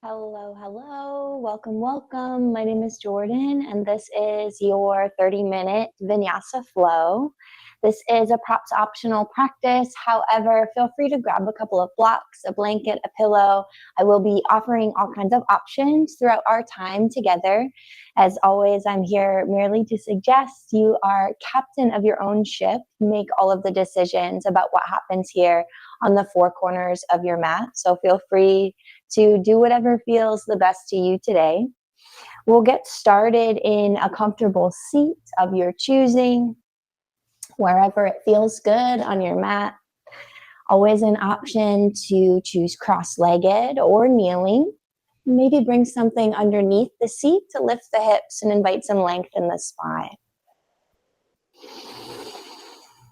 Hello, hello. Welcome, welcome. My name is Jordan, and this is your 30-minute vinyasa flow. This is a props optional practice. However, feel free to grab a couple of blocks, a blanket, a pillow. I will be offering all kinds of options throughout our time together. As always, I'm here merely to suggest you are captain of your own ship. Make all of the decisions about what happens here on the four corners of your mat. So feel free to do whatever feels the best to you today. We'll get started in a comfortable seat of your choosing, wherever it feels good on your mat. Always an option to choose cross-legged or kneeling. Maybe bring something underneath the seat to lift the hips and invite some length in the spine.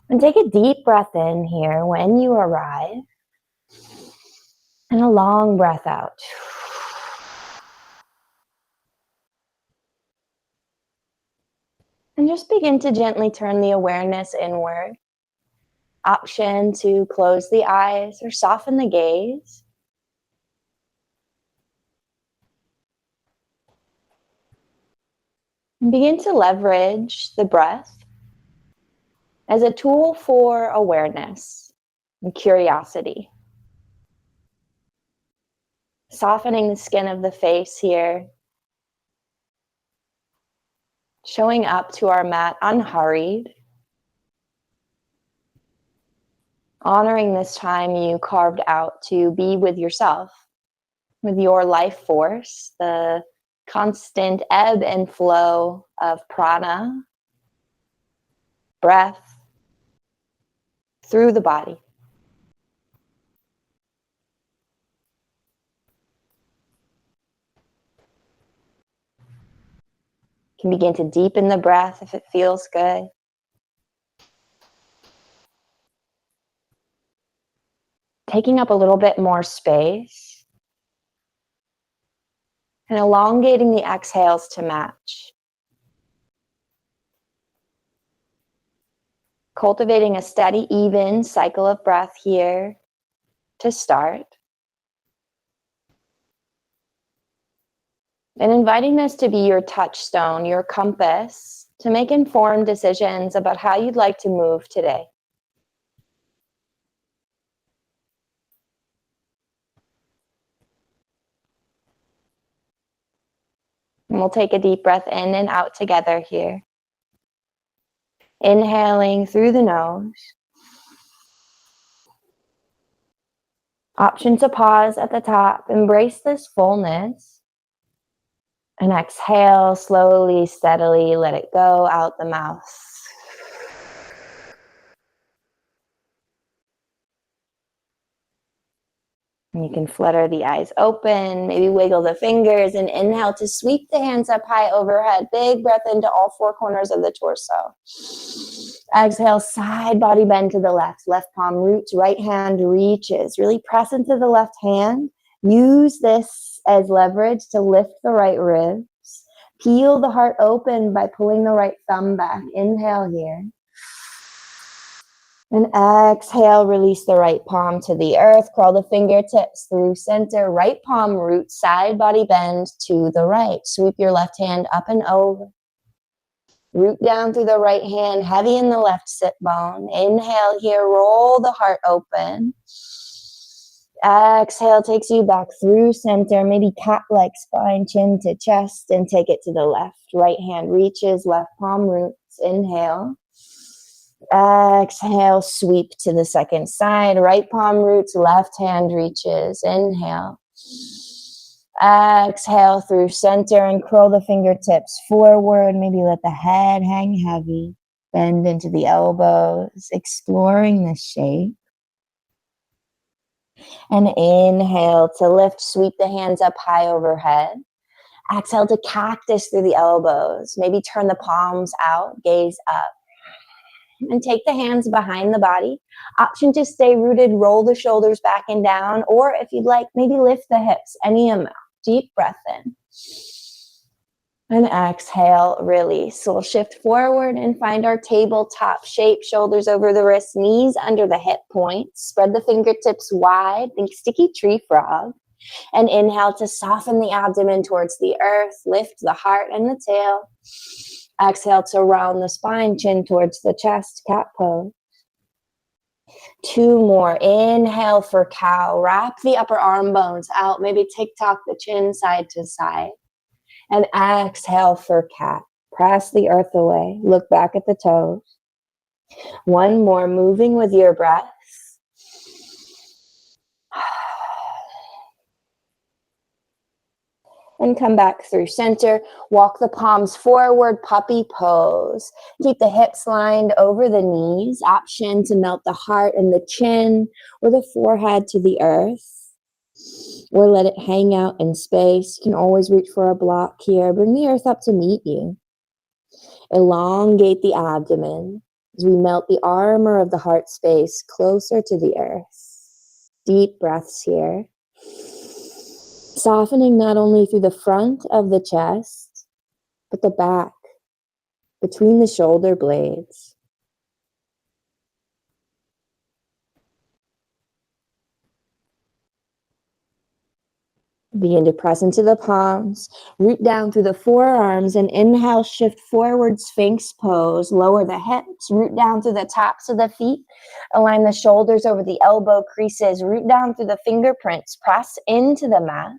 And take a deep breath in here when you arrive. And a long breath out. And just begin to gently turn the awareness inward. Option to close the eyes or soften the gaze. And begin to leverage the breath as a tool for awareness and curiosity. Softening the skin of the face here. Showing up to our mat unhurried. Honoring this time you carved out to be with yourself, with your life force, the constant ebb and flow of prana, breath, through the body. You can begin to deepen the breath if it feels good. Taking up a little bit more space. And elongating the exhales to match. Cultivating a steady, even cycle of breath here to start. And inviting this to be your touchstone, your compass, to make informed decisions about how you'd like to move today. And we'll take a deep breath in and out together here. Inhaling through the nose. Option to pause at the top. Embrace this fullness. And exhale slowly, steadily. Let it go out the mouth. And you can flutter the eyes open, maybe wiggle the fingers, and inhale to sweep the hands up high overhead. Big breath into all four corners of the torso. Exhale, side body bend to the left. Left palm roots, right hand reaches. Really press into the left hand. Use this as leverage to lift the right ribs. Peel the heart open by pulling the right thumb back. Inhale here. And exhale, release the right palm to the earth. Crawl the fingertips through center. Right palm root, side body bend to the right. Sweep your left hand up and over. Root down through the right hand, heavy in the left sit bone. Inhale here, roll the heart open. Exhale takes you back through center, maybe cat-like spine, chin to chest, and take it to the left. Right hand reaches, left palm roots. Inhale. Exhale, sweep to the second side. Right palm roots, left hand reaches. Inhale. Exhale through center and curl the fingertips forward. Maybe let the head hang heavy. Bend into the elbows, exploring the shape. And inhale to lift, sweep the hands up high overhead. Exhale to cactus through the elbows. Maybe turn the palms out, gaze up. And take the hands behind the body. Option to stay rooted, roll the shoulders back and down, or if you'd like, maybe lift the hips, any amount. Deep breath in. And exhale, release. So we'll shift forward and find our tabletop shape, shoulders over the wrists, knees under the hip points. Spread the fingertips wide, think sticky tree frog. And inhale to soften the abdomen towards the earth. Lift the heart and the tail. Exhale to round the spine, chin towards the chest, cat pose. 2 more. Inhale for cow. Wrap the upper arm bones out. Maybe tick-tock the chin side to side. And exhale for cat. Press the earth away. Look back at the toes. 1 more. Moving with your breath. And come back through center. Walk the palms forward, puppy pose. Keep the hips lined over the knees. Option to melt the heart and the chin or the forehead to the earth. Or let it hang out in space. You can always reach for a block here. Bring the earth up to meet you. Elongate the abdomen as we melt the armor of the heart space closer to the earth. Deep breaths here. Softening not only through the front of the chest, but the back, between the shoulder blades. Begin to press into the palms, root down through the forearms, and inhale, shift forward, Sphinx pose. Lower the hips, root down through the tops of the feet. Align the shoulders over the elbow creases, root down through the fingerprints, press into the mat.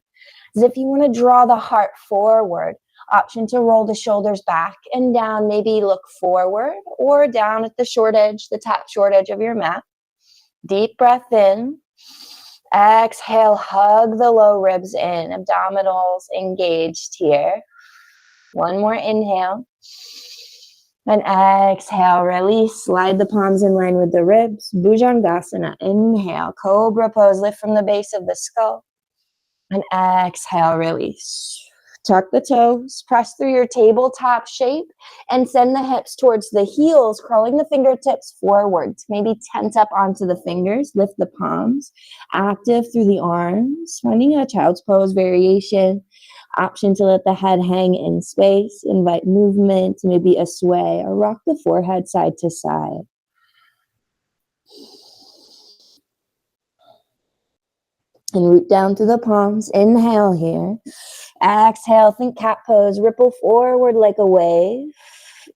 As if you want to draw the heart forward. Option to roll the shoulders back and down, maybe look forward or down at the short edge, the top short edge of your mat. Deep breath in. Exhale, hug the low ribs in, abdominals engaged here. 1 more inhale. And exhale, release, slide the palms in line with the ribs. Bhujangasana, inhale, cobra pose, lift from the base of the skull. And exhale, release. Tuck the toes, press through your tabletop shape, and send the hips towards the heels, crawling the fingertips forwards. Maybe tense up onto the fingers, lift the palms, active through the arms, finding a child's pose variation. Option to let the head hang in space, invite movement, maybe a sway, or rock the forehead side to side. And root down through the palms. Inhale here. Exhale, think cat pose. Ripple forward like a wave.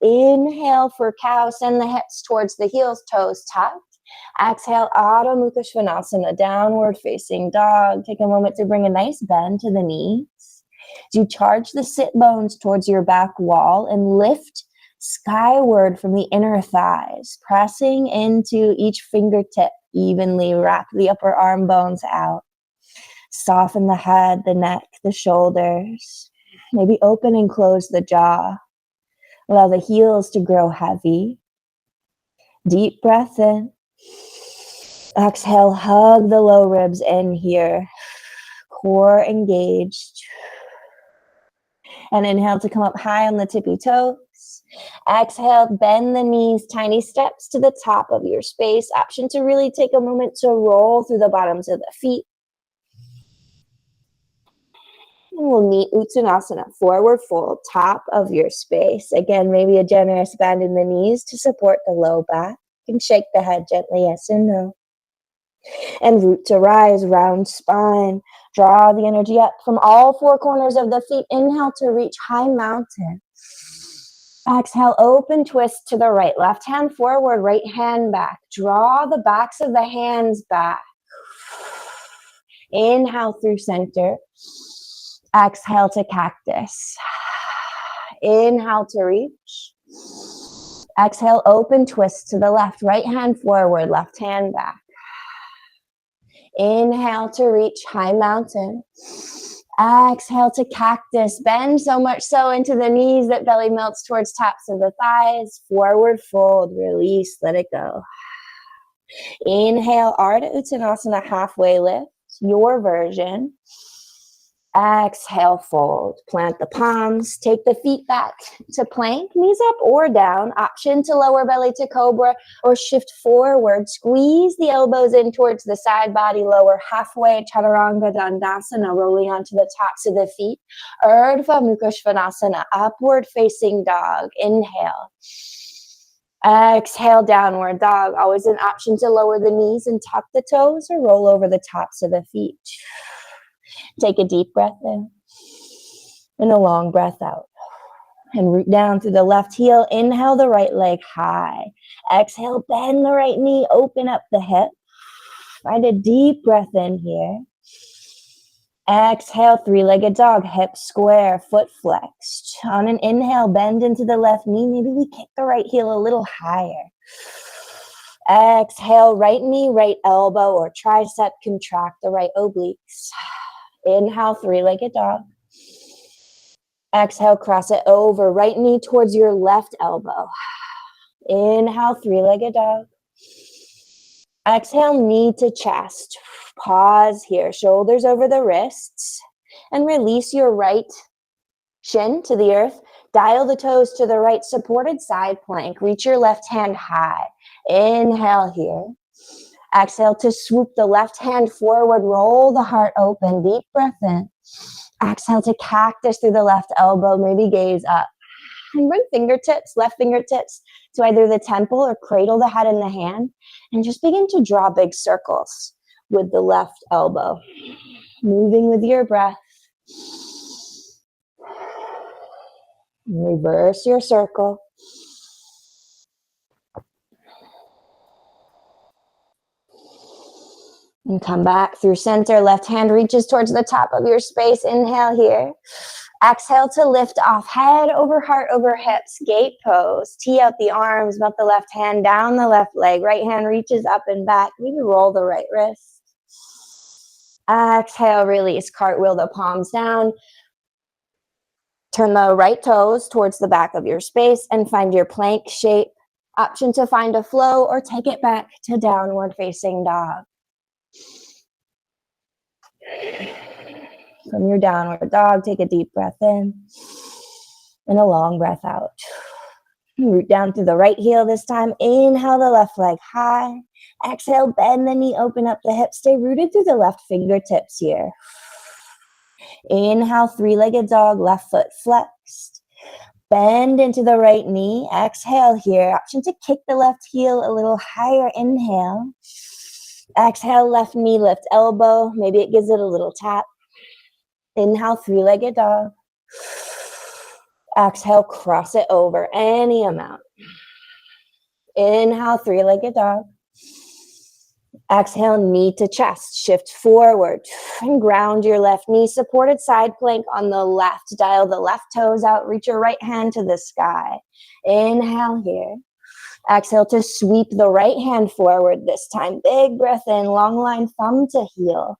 Inhale for cow. Send the hips towards the heels, toes tucked. Exhale, Adho Mukha Svanasana, downward facing dog. Take a moment to bring a nice bend to the knees. As you charge the sit bones towards your back wall and lift skyward from the inner thighs, pressing into each fingertip evenly. Wrap the upper arm bones out. Soften the head, the neck, the shoulders. Maybe open and close the jaw. Allow the heels to grow heavy. Deep breath in. Exhale, hug the low ribs in here. Core engaged. And inhale to come up high on the tippy toes. Exhale, bend the knees, tiny steps to the top of your space. Option to really take a moment to roll through the bottoms of the feet. And we'll meet Uttanasana, forward fold, top of your space. Again, maybe a generous bend in the knees to support the low back. You can shake the head gently, yes and no. And root to rise, round spine. Draw the energy up from all 4 corners of the feet. Inhale to reach high mountain. Exhale, open twist to the right. Left hand forward, right hand back. Draw the backs of the hands back. Inhale through center. Exhale to cactus. Inhale to reach. Exhale, open twist to the left. Right hand forward, left hand back. Inhale to reach high mountain. Exhale to cactus. Bend so much so into the knees that belly melts towards tops of the thighs. Forward fold, release, let it go. Inhale, Ardha Uttanasana, halfway lift, your version. Exhale, fold. Plant the palms. Take the feet back to plank. Knees up or down. Option to lower belly to cobra or shift forward. Squeeze the elbows in towards the side body. Lower halfway. Chaturanga Dandasana. Rolling onto the tops of the feet. Urdhva Mukha Svanasana. Upward facing dog. Inhale. Exhale, downward dog. Always an option to lower the knees and tuck the toes or roll over the tops of the feet. Take a deep breath in and a long breath out. And root down through the left heel. Inhale the right leg high. Exhale, bend the right knee, open up the hip. Find a deep breath in here. Exhale, three-legged dog, hips square, foot flexed. On an inhale, bend into the left knee. Maybe we kick the right heel a little higher. Exhale, right knee, right elbow, or tricep, contract the right obliques. Inhale, three-legged dog. Exhale, cross it over, right knee towards your left elbow. Inhale, three-legged dog. Exhale, knee to chest. Pause here, shoulders over the wrists, and release your right shin to the earth. Dial the toes to the right, supported side plank. Reach your left hand high. Inhale here. Exhale to swoop the left hand forward, roll the heart open, deep breath in. Exhale to cactus through the left elbow, maybe gaze up. And bring fingertips, left fingertips, to either the temple or cradle the head in the hand. And just begin to draw big circles with the left elbow. Moving with your breath. Reverse your circle. And come back through center. Left hand reaches towards the top of your space. Inhale here. Exhale to lift off. Head over heart over hips. Gate pose. Tee out the arms. Melt the left hand down the left leg. Right hand reaches up and back. Maybe roll the right wrist. Exhale, release. Cartwheel the palms down. Turn the right toes towards the back of your space and find your plank shape. Option to find a flow or take it back to downward facing dog. From your downward dog, take a deep breath in and a long breath out. Root down through the right heel this time. Inhale the left leg high. Exhale, bend the knee, open up the hips. Stay rooted through the left fingertips here. Inhale, three-legged dog, left foot flexed. Bend into the right knee. Exhale here. Option to kick the left heel a little higher. Inhale. Exhale, left knee, left elbow. Maybe it gives it a little tap. Inhale, three-legged dog. Exhale, cross it over any amount. Inhale, three-legged dog. Exhale, knee to chest. Shift forward and ground your left knee. Supported side plank on the left. Dial the left toes out. Reach your right hand to the sky. Inhale here. Exhale to sweep the right hand forward this time. Big breath in. Long line, thumb to heel.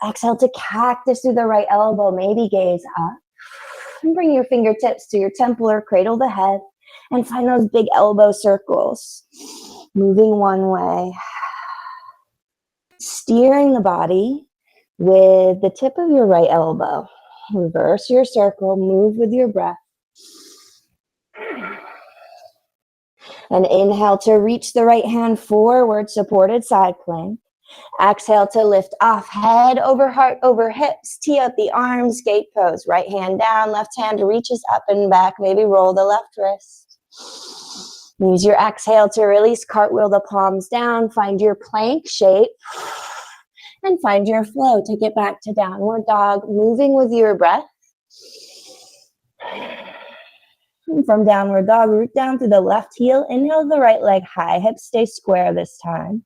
Exhale to cactus through the right elbow. Maybe gaze up. And bring your fingertips to your temple or cradle the head. And find those big elbow circles. Moving one way. Steering the body with the tip of your right elbow. Reverse your circle. Move with your breath. And inhale to reach the right hand forward, supported side plank. Exhale to lift off, head over heart over hips. Tee out the arms, gate pose. Right hand down, left hand reaches up and back. Maybe roll the left wrist. Use your exhale to release, cartwheel the palms down. Find your plank shape and find your flow. Take it back to downward dog, moving with your breath. And from downward dog, root down through the left heel. Inhale the right leg high. Hips stay square this time.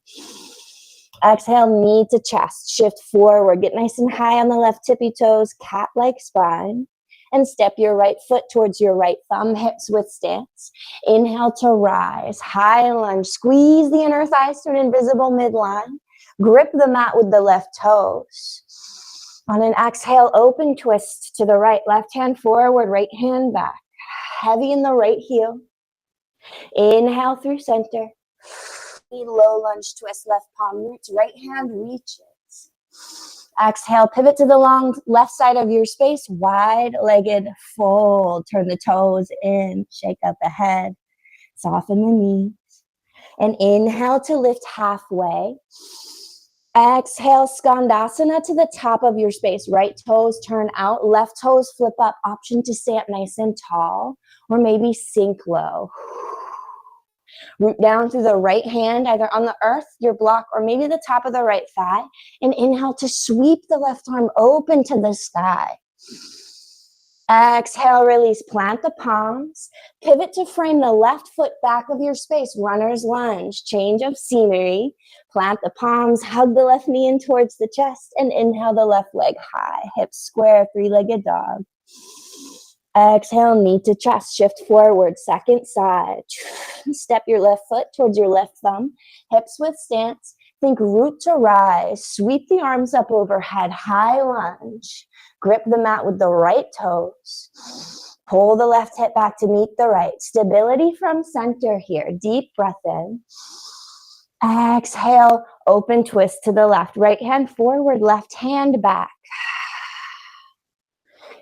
Exhale, knee to chest. Shift forward. Get nice and high on the left tippy toes. Cat-like spine. And step your right foot towards your right thumb. Hips width stance. Inhale to rise. High lunge. Squeeze the inner thighs to an invisible midline. Grip the mat with the left toes. On an exhale, open twist to the right. Left hand forward, right hand back. Heavy in the right heel. Inhale through center. Low lunge twist, left palm roots, right hand reaches. Exhale, pivot to the long left side of your space, wide-legged fold. Turn the toes in, shake out the head, soften the knees. And inhale to lift halfway. Exhale, Skandasana to the top of your space. Right toes turn out, left toes flip up. Option to stay up nice and tall, or maybe sink low. Root down through the right hand, either on the earth, your block, or maybe the top of the right thigh. And inhale to sweep the left arm open to the sky. Exhale, release, plant the palms. Pivot to frame the left foot back of your space, runner's lunge, change of scenery. Plant the palms, hug the left knee in towards the chest, and inhale the left leg high, hips square, three-legged dog. Exhale, knee to chest, shift forward, second side. Step your left foot towards your left thumb, hips width stance. Think root to rise, sweep the arms up overhead, high lunge. Grip the mat with the right toes. Pull the left hip back to meet the right. Stability from center here. Deep breath in. Exhale, open twist to the left. Right hand forward, left hand back.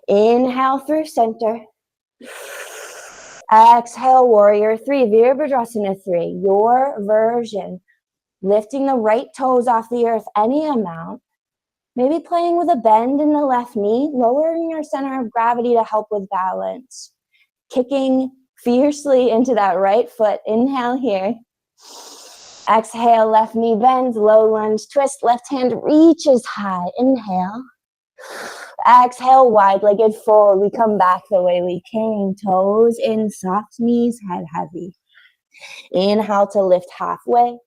Inhale through center. Exhale, warrior three, Virabhadrasana 3. Your version. Lifting the right toes off the earth any amount. Maybe playing with a bend in the left knee, lowering your center of gravity to help with balance. Kicking fiercely into that right foot. Inhale here. Exhale, left knee bends, low lunge twist. Left hand reaches high. Inhale. Exhale, wide-legged fold. We come back the way we came. Toes in, soft knees, head heavy. Inhale to lift halfway.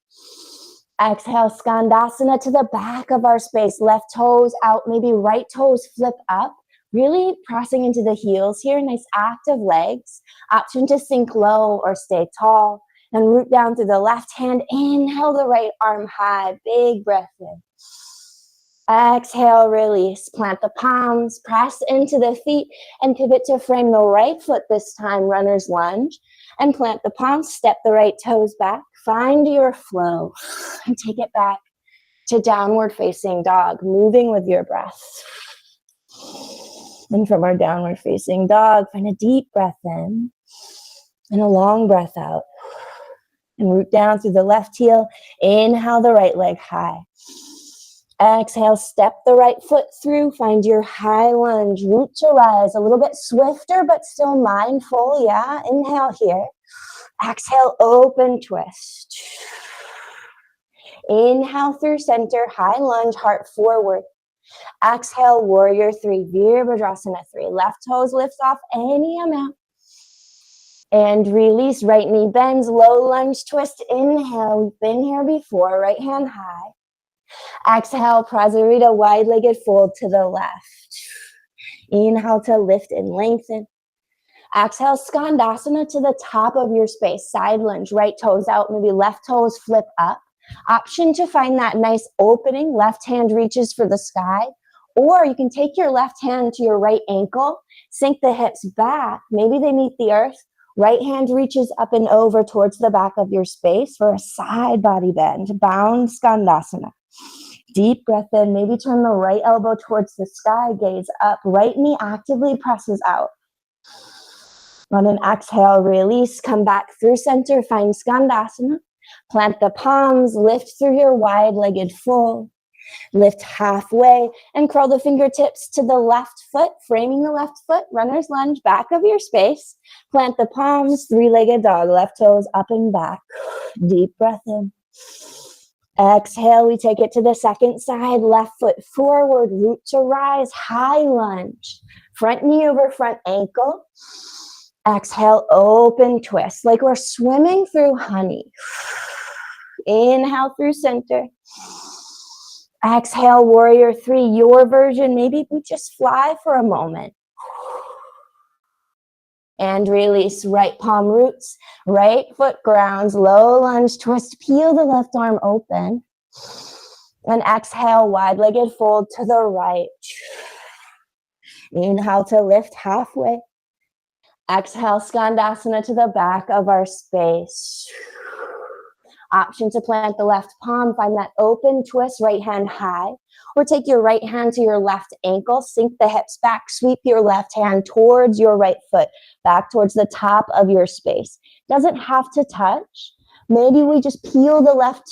Exhale, Skandasana to the back of our space. Left toes out, maybe right toes flip up. Really pressing into the heels here. Nice active legs. Option to sink low or stay tall. And root down through the left hand. Inhale the right arm high. Big breath in. Exhale, release. Plant the palms. Press into the feet. And pivot to frame the right foot this time. Runner's lunge. And plant the palms. Step the right toes back. Find your flow and take it back to downward facing dog, moving with your breath. And from our downward facing dog, find a deep breath in and a long breath out. And root down through the left heel. Inhale the right leg high. Exhale, step the right foot through. Find your high lunge. Root to rise, a little bit swifter, but still mindful. Yeah, inhale here. Exhale, open twist. Inhale through center, high lunge, heart forward. Exhale, warrior three, Virabhadrasana 3. Left toes lift off any amount. And release, right knee bends, low lunge twist. Inhale, we've been here before, right hand high. Exhale, Prasarita, wide-legged fold to the left. Inhale to lift and lengthen. Exhale, Skandasana to the top of your space. Side lunge, right toes out, maybe left toes flip up. Option to find that nice opening. Left hand reaches for the sky. Or you can take your left hand to your right ankle, sink the hips back. Maybe they meet the earth. Right hand reaches up and over towards the back of your space for a side body bend. Bound Skandasana. Deep breath in. Maybe turn the right elbow towards the sky. Gaze up. Right knee actively presses out. On an exhale, release. Come back through center. Find Skandasana. Plant the palms. Lift through your wide-legged fold. Lift halfway and curl the fingertips to the left foot, framing the left foot, runner's lunge, back of your space. Plant the palms, three-legged dog, left toes up and back. Deep breath in. Exhale, we take it to the second side, left foot forward, root to rise, high lunge. Front knee over front ankle. Exhale, open twist, like we're swimming through honey. Inhale through center. Exhale, warrior three, your version. Maybe we just fly for a moment. And release, right palm roots, right foot grounds, low lunge twist, peel the left arm open. And exhale, wide-legged fold to the right. Inhale to lift halfway. Exhale, Skandasana to the back of our space. Option to plant the left palm, find that open twist, right hand high, or take your right hand to your left ankle, sink the hips back, sweep your left hand towards your right foot, back towards the top of your space. Doesn't have to touch. Maybe we just peel the left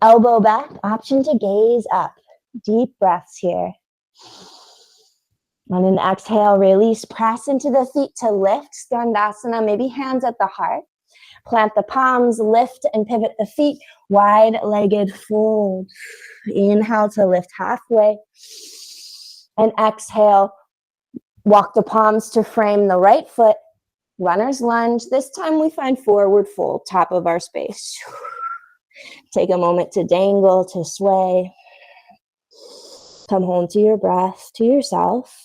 elbow back. Option to gaze up. Deep breaths here. On an exhale, release, press into the feet to lift, Skandasana, maybe hands at the heart. Plant the palms, lift and pivot the feet, wide-legged fold. Inhale to lift halfway. And exhale, walk the palms to frame the right foot. Runner's lunge. This time we find forward fold, top of our space. Take a moment to dangle, to sway. Come home to your breath, to yourself.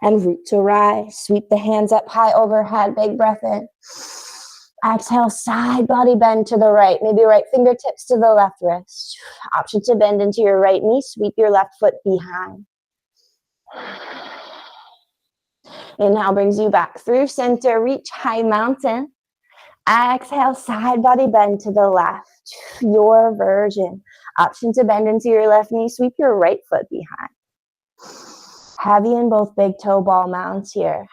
And root to rise. Sweep the hands up high overhead. Big breath in. Exhale, side body bend to the right. Maybe right fingertips to the left wrist. Option to bend into your right knee. Sweep your left foot behind. Inhale brings you back through center. Reach high mountain. Exhale, side body bend to the left. Your version. Option to bend into your left knee. Sweep your right foot behind. Heavy in both big toe ball mounts here.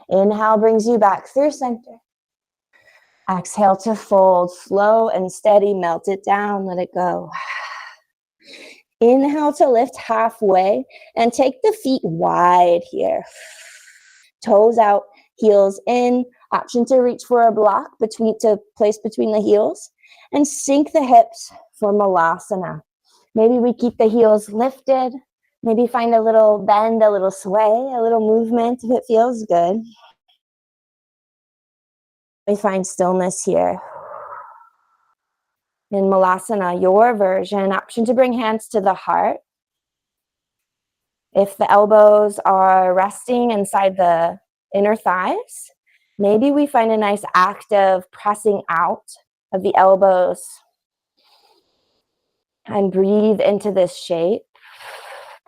Inhale brings you back through center. Exhale to fold. Slow and steady. Melt it down. Let it go. Inhale to lift halfway and take the feet wide here. Toes out, heels in. Option to reach for a block to place between the heels and sink the hips for malasana. Maybe we keep the heels lifted. Maybe find a little bend, a little sway, a little movement if it feels good. We find stillness here. In malasana, your version, option to bring hands to the heart. If the elbows are resting inside the inner thighs, maybe we find a nice active pressing out of the elbows and breathe into this shape.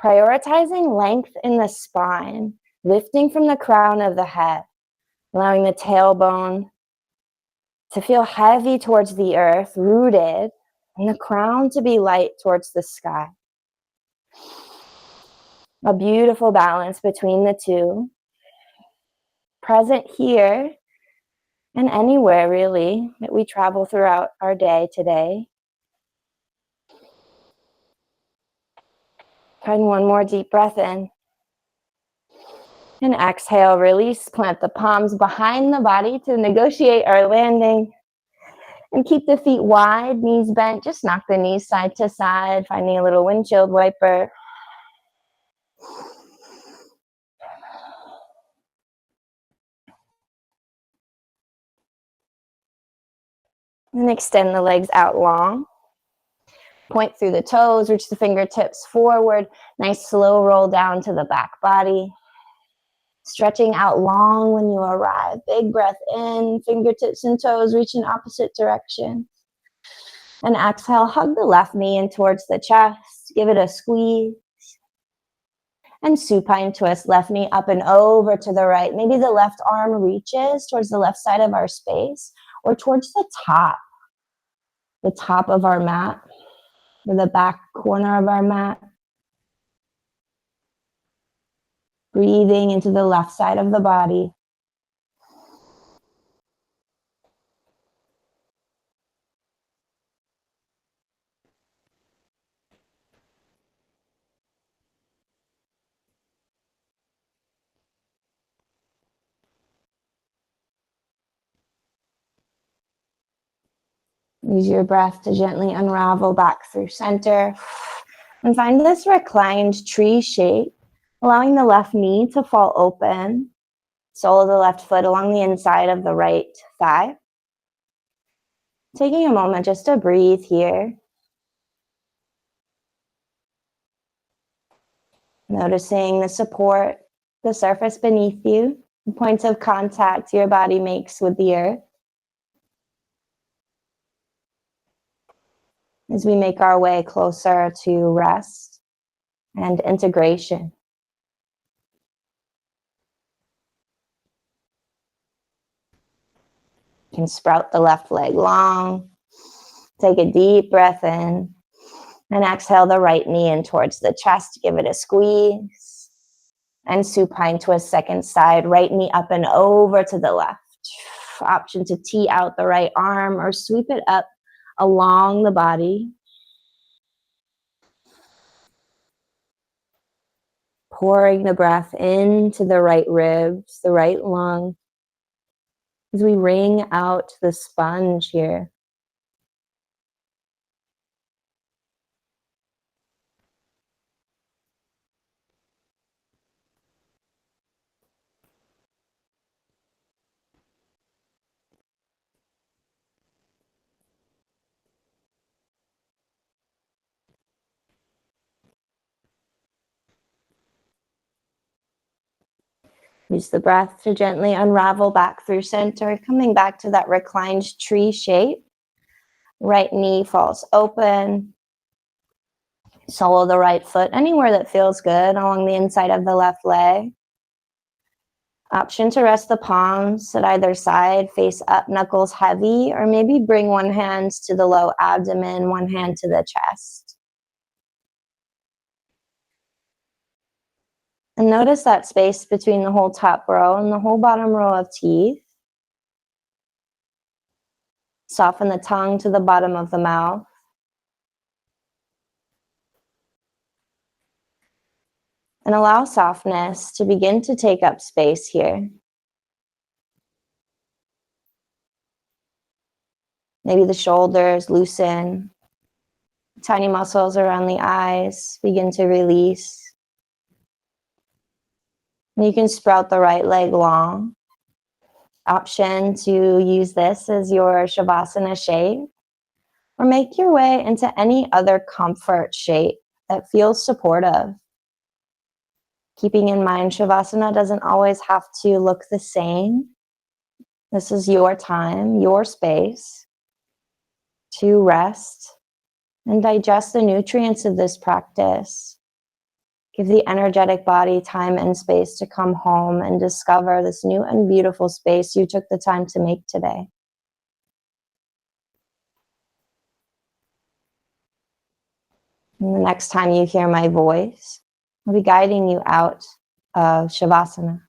Prioritizing length in the spine, lifting from the crown of the head, allowing the tailbone to feel heavy towards the earth, rooted, and the crown to be light towards the sky. A beautiful balance between the two. Present here and anywhere really that we travel throughout our day today. Find one more deep breath in. And exhale, release, plant the palms behind the body to negotiate our landing. And keep the feet wide, knees bent. Just knock the knees side to side, finding a little windshield wiper. And extend the legs out long. Point through the toes, reach the fingertips forward. Nice slow roll down to the back body. Stretching out long when you arrive. Big breath in, fingertips and toes reach in opposite direction. And exhale, hug the left knee in towards the chest. Give it a squeeze. And supine twist, left knee up and over to the right. Maybe the left arm reaches towards the left side of our space or towards the top of our mat or the back corner of our mat. Breathing into the left side of the body. Use your breath to gently unravel back through center. And find this reclined tree shape, allowing the left knee to fall open. Sole of the left foot along the inside of the right thigh. Taking a moment just to breathe here. Noticing the support, the surface beneath you, the points of contact your body makes with the earth. As we make our way closer to rest and integration. You can sprout the left leg long. Take a deep breath in. And exhale the right knee in towards the chest. Give it a squeeze. And supine twist, second side. Right knee up and over to the left. Option to tee out the right arm or sweep it up along the body. Pouring the breath into the right ribs, the right lung. as we wring out the sponge here. Use the breath to gently unravel back through center, coming back to that reclined tree shape. Right knee falls open. Sole of the right foot anywhere that feels good along the inside of the left leg. Option to rest the palms at either side, face up, knuckles heavy, or maybe bring one hand to the low abdomen, one hand to the chest. And notice that space between the whole top row and the whole bottom row of teeth. Soften the tongue to the bottom of the mouth. And allow softness to begin to take up space here. Maybe the shoulders loosen. Tiny muscles around the eyes begin to release. And you can sprout the right leg long. Option to use this as your Shavasana shape, or make your way into any other comfort shape that feels supportive. Keeping in mind, Shavasana doesn't always have to look the same. This is your time, your space to rest and digest the nutrients of this practice. Give the energetic body time and space to come home and discover this new and beautiful space you took the time to make today. And the next time you hear my voice, I'll be guiding you out of Shavasana.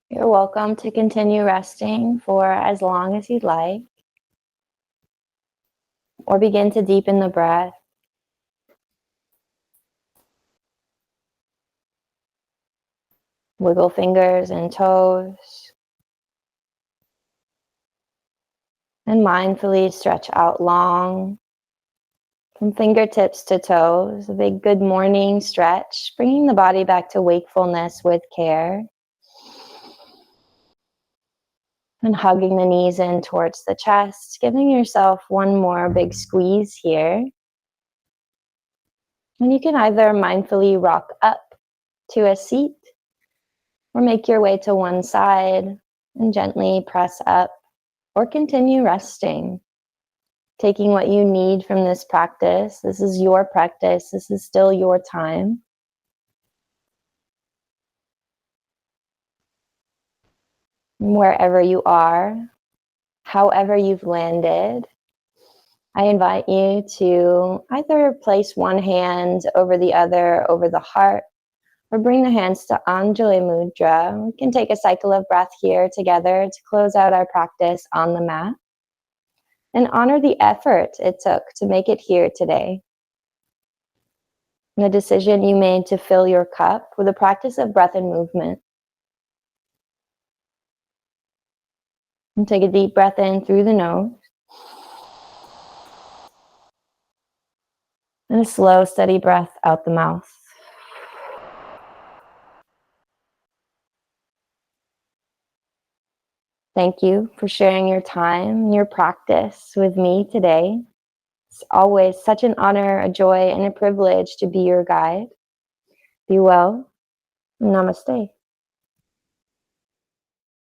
You're welcome to continue resting for as long as you'd like, or begin to deepen the breath. Wiggle fingers and toes, and mindfully stretch out long from fingertips to toes. A big good morning stretch, bringing the body back to wakefulness with care. And hugging the knees in towards the chest, giving yourself one more big squeeze here. And you can either mindfully rock up to a seat, Or make your way to one side and gently press up, or continue resting. Taking what you need from this practice. This is your practice. This is still your time. Wherever you are, however you've landed, I invite you to either place one hand over the other, over the heart, or bring the hands to Anjali Mudra. We can take a cycle of breath here together to close out our practice on the mat and honor the effort it took to make it here today. And the decision you made to fill your cup with a practice of breath and movement. And take a deep breath in through the nose. And a slow, steady breath out the mouth. Thank you for sharing your time and your practice with me today. It's always such an honor, a joy, and a privilege to be your guide. Be well. Namaste.